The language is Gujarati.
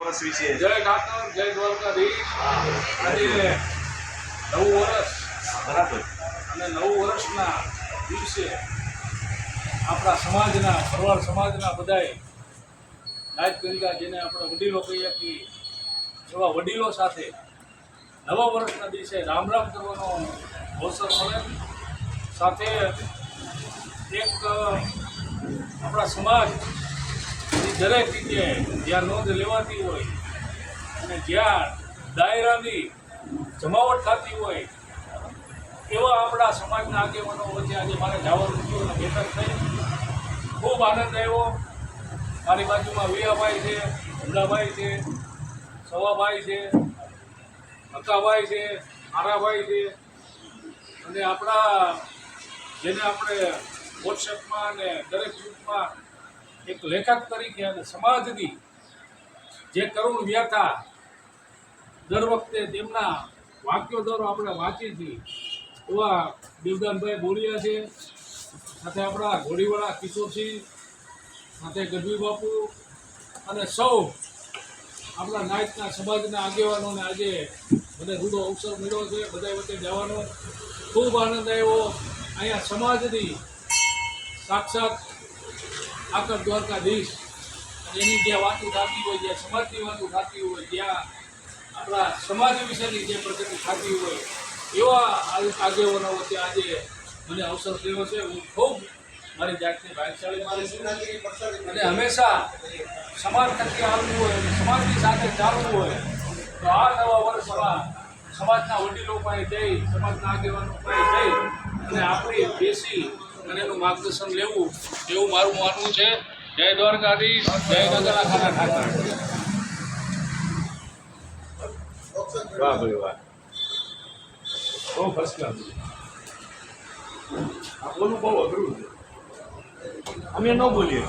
વર્ષ વિશે જય ઠાકર, જય દ્વારકાધીશ. આજે નવું વર્ષ બરાબર અને નવું વર્ષના દિવસે આપણા સમાજના ભરવાડ સમાજના બધાએ નાયક ગંગા જેને આપણે વડીલો કહીએ છીએ એવા વડીલો સાથે નવા વર્ષના દિવસે રામ રામ કરવાનો અવસર મળે. સાથે એક આપણા સમાજ દરેક જગ્યાએ જ્યાં નોંધ લેવાતી હોય અને જ્યાં દાયરાની જમાવટ થતી હોય એવા આપણા સમાજના આગેવાનો વચ્ચે આજે મારે જવાનું થયું અને બેઠક થઈ. ખૂબ આનંદ આવ્યો. મારી બાજુમાં વિયાભાઈ છે, ભુલાભાઈ છે, સવાભાઈ છે, અકાભાઈ છે, આરાભાઈ છે અને આપણા જેને આપણે વોટ્સએપમાં અને દરેક ગ્રુપમાં એક લેખક તરીકે અને સમાજની જે કરુણ વ્યથા દર વખતે તેમના વાક્યો દ્વારા આપણે વાંચી છીએ એવા દેવદાનભાઈ બોલિયા છે, સાથે આપણા ઘોડીવાળા કિશોરસિંહ, સાથે ગઢવી બાપુ અને સૌ આપણા નાયકના સમાજના આગેવાનોને આજે મને રૂડો અવસર મળ્યો છે. બધા વચ્ચે જવાનો ખૂબ આનંદ આવ્યો. અહીંયા સમાજની સાક્ષાત આકર દ્વારકાધીશ એની જે વાતો થતી હોય, જ્યાં સમાજની વાતો થતી હોય, જ્યાં આપણા સમાજ વિશેની જે પ્રગતિ થતી હોય એવા આગેવાનો વચ્ચે આજે મને અવસર થયો છે. હું ખૂબ મારી જાતને ભાગ્યશાળી માનું છું અને હંમેશા સમાજ થકી આવવું હોય અને સમાજની સાથે ચાલવું હોય તો આ નવા વર્ષમાં સમાજના વડીલો પાસે જઈ, સમાજના આગેવાનો પાસે જઈ અને આપણે બેસી અને એનું માર્ગદર્શન લેવું એવું મારું માનવું છે. જય દ્વારકાધીશ, જય ગંગા ખાના ઠાકર. વાહ ભાઈ વાહ, બહુ ફર્સ્ટ ક્લાસ. આ બોલવું બહુ અઘરું છે. અમે ન બોલીએ.